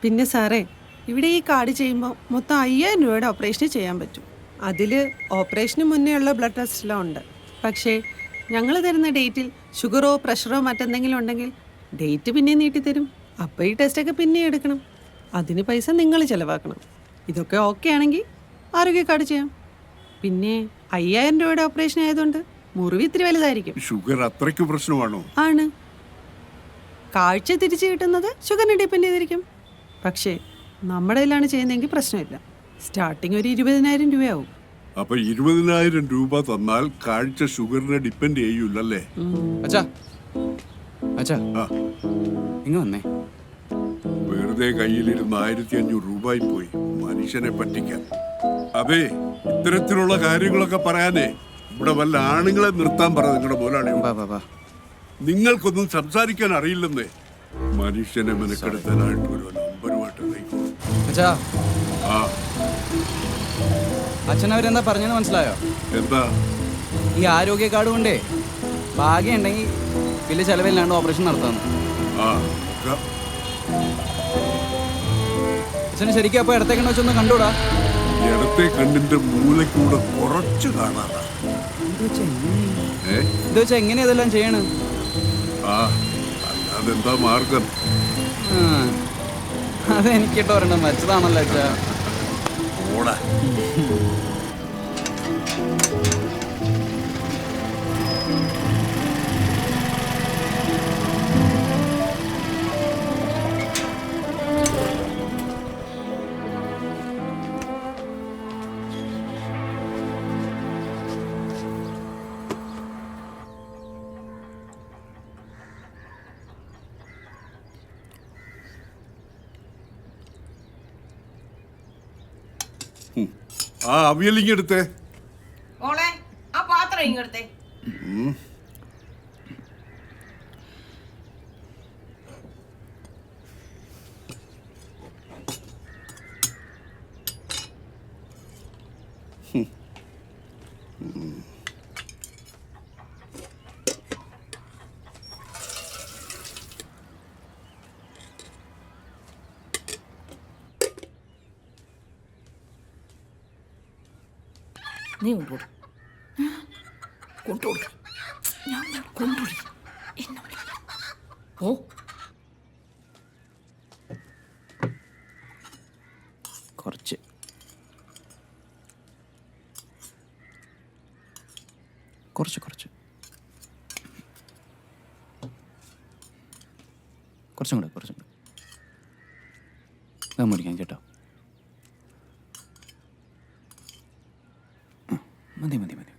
പിന്നെ സാറേ, ഇവിടെ ഈ കാർഡ് ചെയ്യുമ്പോൾ മൊത്തം 5000 രൂപയുടെ ഓപ്പറേഷന് ചെയ്യാൻ പറ്റും. അതിൽ ഓപ്പറേഷന് മുന്നേ ഉള്ള ബ്ലഡ് ടെസ്റ്റെല്ലാം ഉണ്ട്. പക്ഷേ ഞങ്ങൾ തരുന്ന ഡേറ്റിൽ ഷുഗറോ പ്രഷറോ മറ്റെന്തെങ്കിലും ഉണ്ടെങ്കിൽ ഡേറ്റ് പിന്നെ നീട്ടിത്തരും. അപ്പോൾ ഈ ടെസ്റ്റൊക്കെ പിന്നെ എടുക്കണം. അതിന് പൈസ നിങ്ങൾ ചിലവാക്കണം. ഇതൊക്കെ ഓക്കെ ആണെങ്കിൽ ആരോഗ്യ കാർഡ് ചെയ്യാം. പിന്നെ 5000 രൂപയുടെ ഓപ്പറേഷൻ ആയതുകൊണ്ട് മുറിവ് ഇത്തിരി വലുതായിരിക്കും. ഷുഗർ അത്രയ്ക്ക് പ്രശ്നമാണോ? ആണ്. കാഴ്ച തിരിച്ചു കിട്ടുന്നത് ഷുഗറിനെ ഡിപ്പെൻഡ് ചെയ്തിരിക്കും. പക്ഷേ നമ്മുടെ കയ്യിലാണ് ചെയ്യുന്നതെങ്കിൽ പ്രശ്നമില്ല. സ്റ്റാർട്ടിങ് ഒരു 20,000 രൂപയാവും. അപ്പൊ 20,000 രൂപ തന്നാൽ കാഴ്ച ഷുഗറിനെ ഡിപ്പെൻഡ് ചെയ്യൂലല്ലേ? അച്ഛാ അച്ഛാ ഇങ്ങ വന്നേ. വെറുതെ കയ്യിലിരുന്ന് 1500 രൂപയിൽ പോയി മനുഷ്യനെ പറ്റിക്കാൻ. അതെ, ഇത്തരത്തിലുള്ള കാര്യങ്ങളൊക്കെ പറയാനേ ഇവിടെ വല്ല ആണുങ്ങളെ നിർത്താൻ പറ. നിങ്ങളുടെ പോലാണ് നിങ്ങൾക്കൊന്നും സംസാരിക്കാൻ അറിയില്ലെന്നേ. മനുഷ്യനെ മെനക്കെടുത്താനായിട്ട് ഒരു നമ്പരുമായിട്ട് അച്ഛാ. അച്ഛൻ അവരെന്താ പറഞ്ഞെന്ന് മനസ്സിലായോ? എന്താ? ഈ ആരോഗ്യ കാർഡ് കൊണ്ടേ ഭാഗ്യം ഉണ്ടെങ്കിൽ വലിയ ചെലവില്ലാണ്ട് ഓപ്പറേഷൻ നടത്താന്ന്. അച്ഛന് ശരിക്കും അപ്പൊ ഇടത്തേക്കണ്ട വെച്ചൊന്ന് കണ്ടൂടാ? ഇടത്തെ കണ്ണിന്റെ മൂലക്കൂടെ കുറച്ച് കാണാതാ. ഇത് വെച്ചാ എങ്ങനെയാ ഇതെല്ലാം ചെയ്യണം? അല്ലാതെന്താ മാർഗം? അതെനിക്കിട്ട് ഒരെണ്ണം വെച്ചതാണല്ലോ അച്ഛാ. ഓടാ. അവിയലിങ്ങെടുത്തേ. ആ പാത്രം ഇങ്ങെടുത്തേ. നീ കൊണ്ടുകൊടു. ഓ കുറച്ച് കുറച്ച് കുറച്ച് കുറച്ചും കൂടെ കുറച്ചും കൂടെ മുറിക്കാൻ കേട്ടോ. മതി മതി മതി.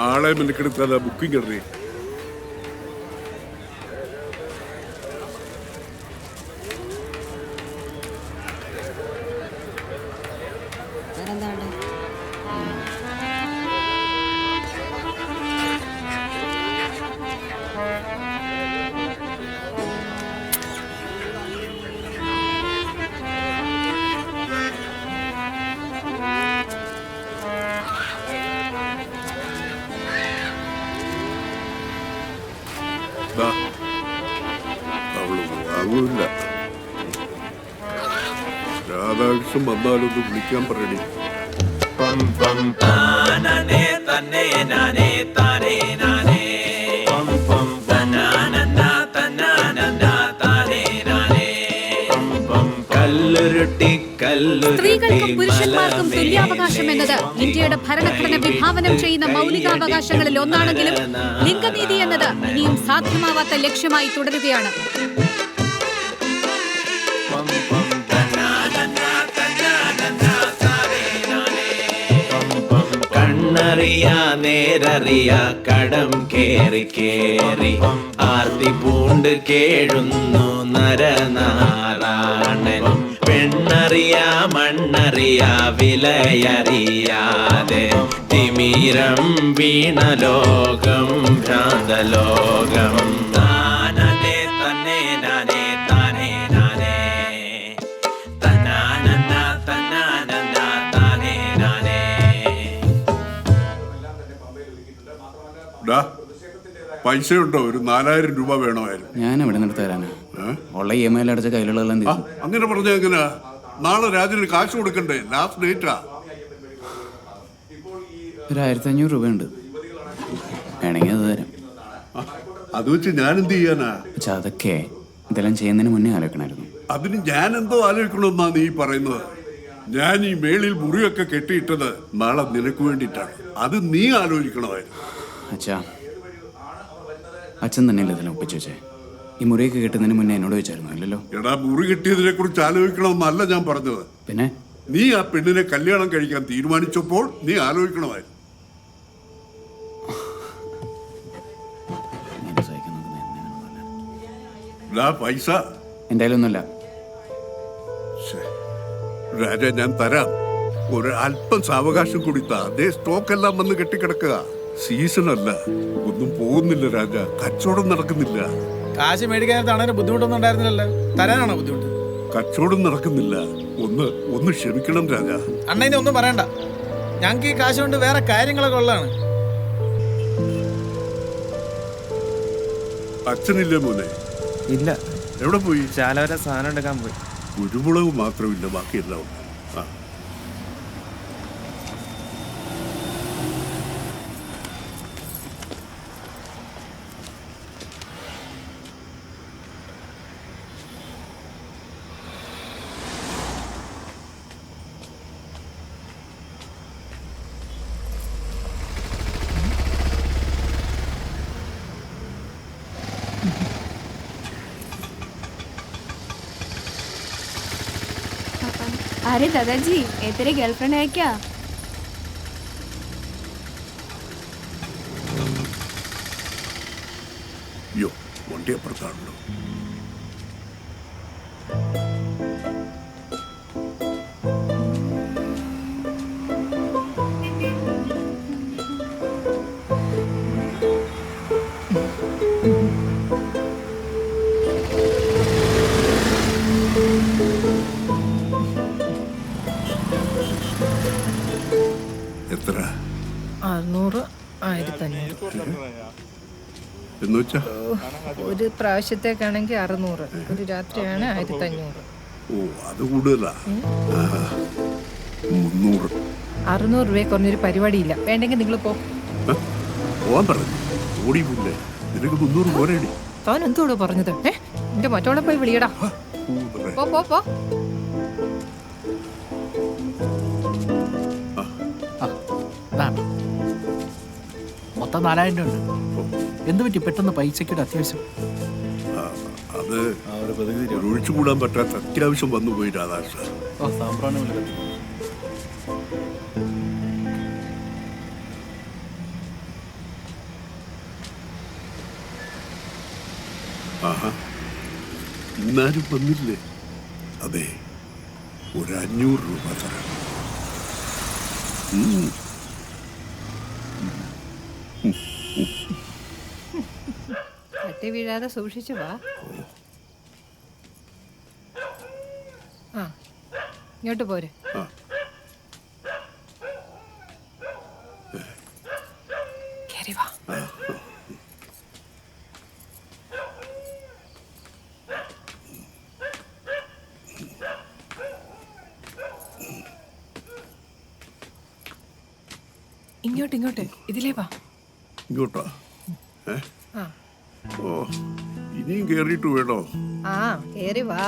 ആളെ മെനക്കെടുത്താ ബുക്കിംഗ് ഇടണേ. വാങ്ങൂല്ല. രാധാകൃഷ്ണൻ വന്നാലൊന്ന് വിളിക്കാൻ പറയണേ. സ്ത്രീകൾക്കും പുരുഷന്മാർക്കും തുല്യാവകാശം എന്നത് ഇന്ത്യയുടെ ഭരണഘടന വിഭാവനം ചെയ്യുന്ന മൗലികാവകാശങ്ങളിൽ ഒന്നാണെങ്കിലും ലിംഗനീതി എന്നത് ഇനിയും സാധ്യമാവാത്ത ലക്ഷ്യമായി തുടരുകയാണ്. കണ്ണറിയാ നേരറിയാ കടം കേറി കേറി ആർത്തി പൂണ്ട് കേഴുന്നു നരനാരായണൻ. പെണ്ണറിയാ മണ്ണറിയാ വിലയറിയാതെ തിമിരം വീണ ലോകം ഭ്രാന്തലോകം താനേ തന്നെ നാനേ താനേ നാനേ തന്നാനന്ദ തന്നാനന്ദ താനേ നാനേ. ഡാ, പൈസയുണ്ടോ? ഒരു 4000 രൂപ വേണമായിരുന്നു. ഞാൻ എവിടെ നിന്ന് തരാനാ? ഉള്ള EMI അടച്ച കയ്യിലുള്ളതെല്ലാം ആ, അങ്ങനെ പറഞ്ഞ എങ്ങനെയാ? നാളെ രാജന് കാശ് കൊടുക്കണ്ടേ? Last data. ഒരു 1500 രൂപയുണ്ട്, വേണമെങ്കിൽ അത് തരാം. ആ, അത് വെച്ച് ഞാൻ എന്ത് ചെയ്യാനാ? പക്ഷെ അതൊക്കെ ഇതെല്ലാം ചെയ്യുന്നതിന് മുന്നേ ആലോചിക്കണമായിരുന്നു. അതിന് ഞാൻ എന്തോ ആലോചിക്കണമെന്നാ നീ പറയുന്നത്? ഞാൻ ഈ മേളിൽ മുറിയൊക്കെ കെട്ടിയിട്ടത് നാളെ നിനക്ക് വേണ്ടിയിട്ടാണ്. അത് നീ ആലോചിക്കണമായിരുന്നു. അച്ഛാ, അച്ഛൻ തന്നെയല്ലേ ഇതിനെ ഒപ്പിച്ചു വെച്ചേ? ഈ മുറിയൊക്കെ കിട്ടുന്നതിന് മുന്നേ എന്നോട് ചോദിച്ചായിരുന്നു അല്ലല്ലോ? എടാ, മുറി കിട്ടിയതിനെ കുറിച്ച് ആലോചിക്കണമെന്നല്ല ഞാൻ പറഞ്ഞത്. പിന്നെ നീ ആ പെണ്ണിനെ കല്യാണം കഴിക്കാൻ തീരുമാനിച്ചപ്പോൾ നീ ആലോചിക്കണമായിരുന്നു. എന്നെ സഹിക്കുന്നത് എടാ, പൈസ എൻ്റെ കയ്യിലൊന്നുമല്ല. ശ്ശേ. രാജ, ഞാൻ തരാം. ഒരു അല്പം സാവകാശം കൊടുത്താ അതേ സ്റ്റോക്ക് എല്ലാം വന്ന് കെട്ടിക്കിടക്കുക. സീസൺ അല്ല, ഒന്നും പോകുന്നില്ല രാജ, കച്ചവടം നടക്കുന്നില്ല. കാശ് മേടിക്കാനായിട്ട് ബുദ്ധിമുട്ടൊന്നും ഉണ്ടായിരുന്നില്ലല്ലോ. തരാനാണോ ബുദ്ധിമുട്ട്? കച്ചവടം നടക്കുന്നില്ല. ഒന്ന് ക്ഷമിക്കണം രാജ. അണ്ണനെ ഒന്നും പറയണ്ട, ഞങ്ങൾക്ക് ഈ കാശ് കൊണ്ട് വേറെ കാര്യങ്ങളൊക്കെ ഉള്ളതാണ്. അച്ഛനില്ലേ മോനെ? ഇല്ല, എവിടെ പോയി? ചാലവരെ സാധനം എടുക്കാൻ പോയി. കുരുമുളക് മാത്രമില്ല, ബാക്കിയെല്ലാം ഉണ്ട്. ആ, अरे दादाजी, ये तेरे गर्लफ्रेंड है क्या? അയ്യോ, വണ്ടി അപ്പുറത്താണല്ലോ. എത്ര? 600, 1500. എന്ന് വെച്ചാ? ഒരു പ്രാവശ്യത്തേക്കാണെങ്കിൽ 600, ഒരു രാത്രിയാണ് 1500. ഓ, അത് കൂടുതലാ. 300. 600 രൂപയെ കുറഞ്ഞൊരു പരിപാടിയില്ല. വേണ്ടെങ്കിൽ നിങ്ങൾ പോ. പോവാൻ പറഞ്ഞു. ഓടി പോയില്ലേ? നിനക്ക് 300 പോരേടി. താൻ എന്തോടോ പറഞ്ഞത്? എന്റെ മറ്റോളെ പോയി വിളിയടാ. പോ പോ പോ. മൊത്തം 4000 ഉണ്ട്. എന്ത് പറ്റി പെട്ടെന്ന് പൈസയ്ക്കൊരു അത്യാവശ്യം? അത് ഒഴിച്ചുകൂടാൻ പറ്റാത്ത അത്യാവശ്യം വന്നു പോയി രാധാകൃഷ്ണ. ആഹാ, ഇന്നാരും വന്നില്ലേ? അതെ, ഒരു 500 രൂപ തരാം. തട്ടി വീഴാതെ സൂക്ഷിച്ചു വാ. ആ, ഇങ്ങോട്ട് പോരെ. കേറി വാ. ഇങ്ങോട്ട് ഇതിലേ വാ. ഇങ്ങോട്ടാ? ആ ഓ, ഇനിയും കേറിയിട്ട് വേണോ? ആ, കേറി വാ.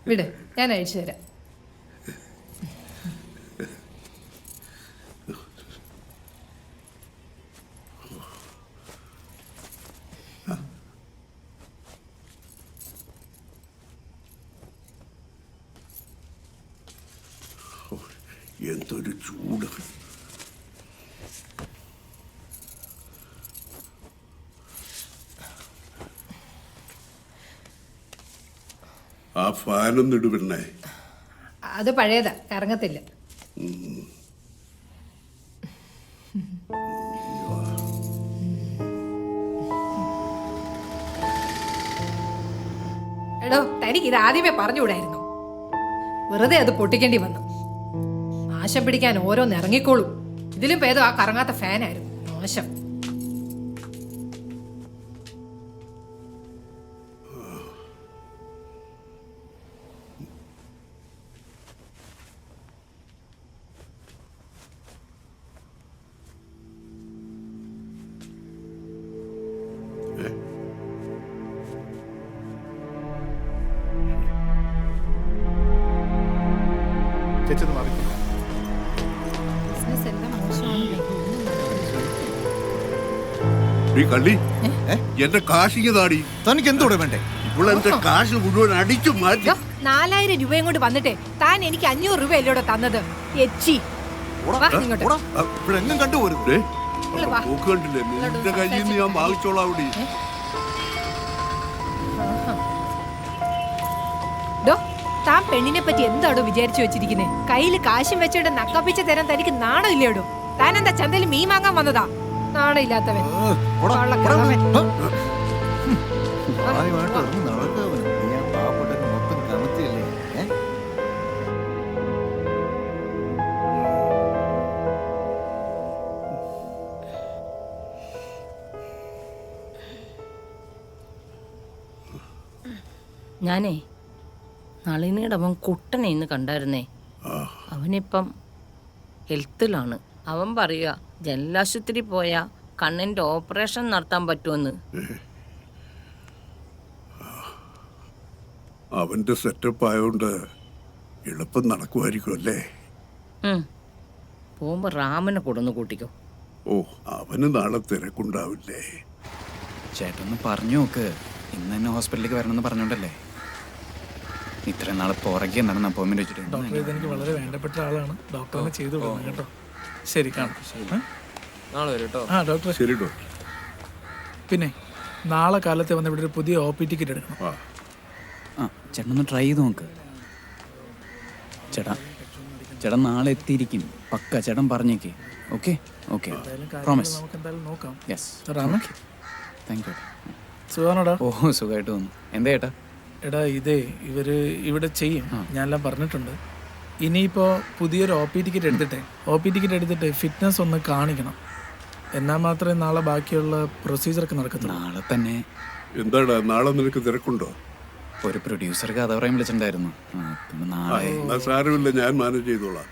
വിട്, ഞാൻ അഴിച്ചു തരാം. എന്തൊരു ചൂട്. ആ ഫാനൊന്നും ഇടുപിണ്ണേ. അത് പഴയതാ, കറങ്ങത്തില്ല. എടോ, തനിക്ക് ഇത് ആദ്യമേ പറഞ്ഞുകൂടായിരുന്നു. വെറുതെ അത് പൊട്ടിക്കേണ്ടി വന്നു. നാശം പിടിക്കാൻ ഓരോന്ന് ഇറങ്ങിക്കോളും. ഇതിലും ഭേദം ആ കറങ്ങാത്ത ഫാനായിരുന്നു. നാശം. ബിസിനസ് എല്ലാം മോശമാണല്ലേ. ഈ കള്ളി എന്റെ കാശിക്ക് താടി. തനിക്ക് എന്തോടെ വേണ്ടേ? ഇവളെന്റെ കാശ് മുഴുവൻ അടിച്ചു മാറ്റി. 4000 രൂപയും കൊണ്ട് വന്നിട്ടേ താൻ എനിക്ക് 500 രൂപ അല്ലോടെ തന്നത്. എച്ചി വാ ഇങ്ങോട്ട്. ഇവിടെ എങ്ങും കണ്ടുപോരുത്. ഇങ്ങള് വാ. നോക്കണ്ടില്ലേ, നിന്റെ കയ്യിൽ നിന്ന് ഞാൻ വാങ്ങിച്ചോളാം. അവിടെ ഡോ, താൻ പെണ്ണിനെ പറ്റി എന്താടോ വിചാരിച്ചു വെച്ചിരിക്കുന്നേ? കയ്യിൽ കാശും വെച്ചോണ്ട് നക്കപ്പിച്ച തരാൻ തനിക്ക് നാണം ഇല്ലേടോ? താൻ എന്താ ചന്തയിൽ മീൻ വാങ്ങാൻ വന്നതാ? നാണം ഇല്ലാത്തവൻ. കള്ളക്കിഴവൻ. ഞാനേ നളിനിയുടെ അവൻ കുട്ടനെ ഇന്ന് കണ്ടായിരുന്നേ. അവനിപ്പം ഹെൽത്തിലാണ്. അവൻ പറയുക ജലാശുപത്രി പോയാ കണ്ണിന്റെ ഓപ്പറേഷൻ നടത്താൻ പറ്റുമെന്ന്. അവന്റെ സെറ്റപ്പ് ആയോണ്ട് എളുപ്പം നടക്കുമായിരിക്കും അല്ലേ? പോകുമ്പോ റാമിനെ കൊടുന്ന് കൂട്ടിക്കോ. ഓ, അവന് നാളെ തിരക്കുണ്ടാവില്ലേ? ചേട്ടൊന്ന് പറഞ്ഞു നോക്ക്. ഇന്ന് തന്നെ ഹോസ്പിറ്റലിലേക്ക് വരണമെന്ന് പറഞ്ഞോണ്ടല്ലേ ഇത്രയും നാളെ പുറകെ നടന്ന അപ്പോയിന്റ്മെന്റ് വെച്ചിട്ട്. ഡോക്ടർ ഇതെനിക്ക് വളരെ വേണ്ടപ്പെട്ട ആളാണ്. ഡോക്ടറിനെ ചെയ്തു കൊടുക്കണം കേട്ടോ. ശരി, കാണാം. നാളെ വരും കേട്ടോ. ആ ഡോക്ടർ. ശരി ഡോക്ടർ. പിന്നെ നാളെ കാലത്തെ വന്ന് ഇവിടെ ഒരു പുതിയ OP ടിക്കറ്റ് എടുക്കണം. ആ ചേട്ടൻ ഒന്ന് ട്രൈ ചെയ്ത് നോക്ക്. ചേട്ടൻ നാളെ എത്തിയിരിക്കും പക്ക. ചേട്ടൻ പറഞ്ഞേക്ക്. Okay okay, promise. നമുക്ക് എന്തായാലും നോക്കാം. യെസ്. Raman, thank you. സുഖാണോടാ? ഓ, സുഖമായിട്ട് തോന്നുന്നു. എന്താ ചേട്ടാ? എടാ, ഇതേ ഇവര് ഇവിടെ ചെയ്യും, ഞാനെല്ലാം പറഞ്ഞിട്ടുണ്ട്. ഇനിയിപ്പോൾ പുതിയൊരു OP ടിക്കറ്റ് എടുത്തിട്ട് ഫിറ്റ്നസ് ഒന്ന് കാണിക്കണം. എന്നാൽ മാത്രമേ നാളെ ബാക്കിയുള്ള പ്രൊസീജിയറൊക്കെ നടക്കത്തുള്ളൂ. നാളെ തന്നെ. എന്താടാ, നാളെ നിനക്ക് തിരക്കുണ്ടോ? ഒരു പ്രൊഡ്യൂസർ കഥ പറയാൻ വിളിച്ചിട്ടുണ്ടായിരുന്നു. പിന്നെ നാളെ സാരമില്ല, ഞാൻ മാനേജ് ചെയ്തോളാം.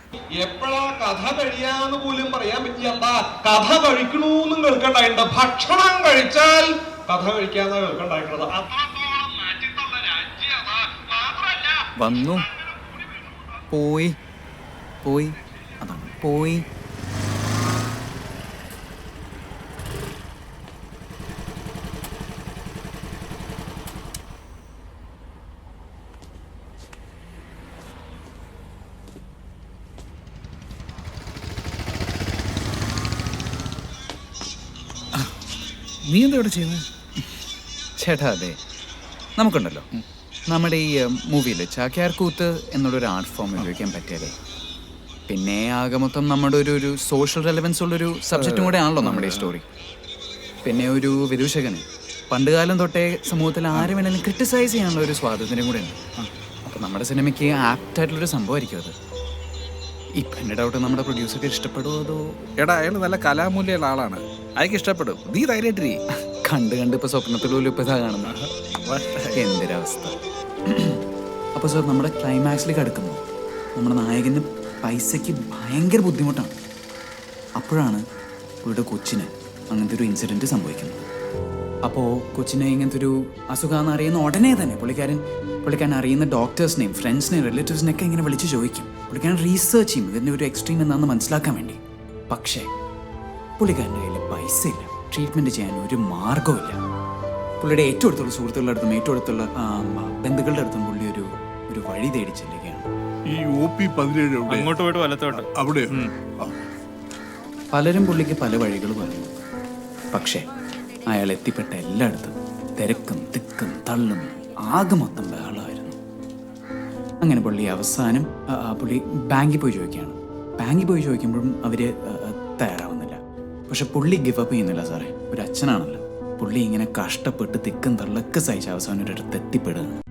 എപ്പോഴാ കഥ കഴിയാന്ന് പോലും പറയാൻ പറ്റിയല്ല. കഥ കഴിക്കണൂന്നും കേൾക്കണ്ടായിട്ടുണ്ട്. ഭക്ഷണം കഴിച്ചാൽ കഥ കഴിക്കാന്ന് കേൾക്കണ്ടായിട്ടുള്ളത്. വന്നു പോയി അതാണ് പോയി. നീ എന്താ ഇവിടെ ചെയ്യുന്നത്? ചേട്ടാ, അതെ, നമുക്കുണ്ടല്ലോ നമ്മുടെ ഈ മൂവിയിൽ ചാക്യാർ കൂത്ത് എന്നുള്ളൊരു ആർട്ട് ഫോം ഉപയോഗിക്കാൻ പറ്റിയാലേ പിന്നെ ആകെ മൊത്തം നമ്മുടെ ഒരു സോഷ്യൽ റെലവൻസ് ഉള്ളൊരു സബ്ജക്റ്റും കൂടെ ആണല്ലോ നമ്മുടെ ഈ സ്റ്റോറി. പിന്നെ ഒരു വിദൂഷകന് പണ്ടുകാലം തൊട്ടേ സമൂഹത്തിൽ ആരും വേണമെങ്കിലും ക്രിട്ടിസൈസ് ചെയ്യാനുള്ള ഒരു സ്വാതന്ത്ര്യം കൂടെ ഉണ്ട്. അപ്പം നമ്മുടെ സിനിമയ്ക്ക് ആപ്റ്റായിട്ടുള്ളൊരു സംഭവമായിരിക്കും അത്. ഇപ്പം എൻ്റെ ഡൗട്ട് നമ്മുടെ പ്രൊഡ്യൂസർക്ക് ഇഷ്ടപ്പെടുമോ അതോ? എടാ, അയാൾ നല്ല കലാമൂല്യമുള്ള ആളാണ്, അയാൾക്ക് ഇഷ്ടപ്പെടും. നീ ധൈര്യമായിട്ടിരി. കണ്ട് ഇപ്പോൾ സ്വപ്നത്തിലും ഇപ്പം ഇതാ കാണുന്നത്. എന്തൊരവസ്ഥ. അപ്പോൾ സാർ, നമ്മുടെ ക്ലൈമാക്സിലേക്ക് അടുക്കുന്നു. നമ്മുടെ നായകന് പൈസയ്ക്ക് ഭയങ്കര ബുദ്ധിമുട്ടാണ്. അപ്പോഴാണ് പുള്ളിയുടെ കൊച്ചിന് അങ്ങനത്തെ ഒരു ഇൻസിഡൻറ്റ് സംഭവിക്കുന്നത്. അപ്പോൾ കൊച്ചിനെ ഇങ്ങനത്തെ ഒരു അസുഖമാണെന്ന് അറിയുന്ന ഉടനെ തന്നെ പുള്ളിക്കാരൻ അറിയുന്ന ഡോക്ടേഴ്സിനെയും ഫ്രണ്ട്സിനെയും റിലേറ്റീവ്സിനെയൊക്കെ ഇങ്ങനെ വിളിച്ച് ചോദിക്കും. പുള്ളിക്കാരൻ റീസേർച്ച് ചെയ്യും ഇതിൻ്റെ ഒരു എക്സ്ട്രീം എന്താണെന്ന് മനസ്സിലാക്കാൻ വേണ്ടി. പക്ഷേ പുള്ളിക്കാരൻ്റെ കയ്യിൽ പൈസ ഇല്ല, ട്രീറ്റ്മെൻറ്റ് ചെയ്യാൻ ഒരു മാർഗവുമില്ല. പുള്ളിയുടെ ഏറ്റവും അടുത്തുള്ള സുഹൃത്തുക്കളുടെ അടുത്തും ഏറ്റവും അടുത്തുള്ള ബന്ധുക്കളുടെ അടുത്തും പുള്ളി ഒരു വഴി തേടി ചെല്ലുകയാണ്. ഈ OP17 അങ്ങോട്ട് പോയിട്ട് വലത്തോട്ട്. അവിടെ പലരും പുള്ളിക്ക് പല വഴികൾ പറഞ്ഞു. പക്ഷേ അയാൾ എത്തിപ്പെട്ട എല്ലായിടത്തും തിരക്കും തിക്കും തള്ളും ആകെ മൊത്തം ബഹളമായിരുന്നു. അങ്ങനെ പുള്ളി അവസാനം പുള്ളി ബാങ്കിൽ പോയി ചോദിക്കുകയാണ്. ബാങ്കിൽ പോയി ചോദിക്കുമ്പോഴും അവർ തയ്യാറാവുന്നില്ല. പക്ഷെ പുള്ളി ഗിവ് അപ്പ് ചെയ്യുന്നില്ല സാറേ. ഒരു അച്ഛനാണല്ലോ, പുള്ളി ഇങ്ങനെ കഷ്ടപ്പെട്ട് തിക്കും തള്ളൊക്കെ സഹിച്ച് അവസാനം ഒരിടത്ത് എത്തിപ്പെടുകയാണ്.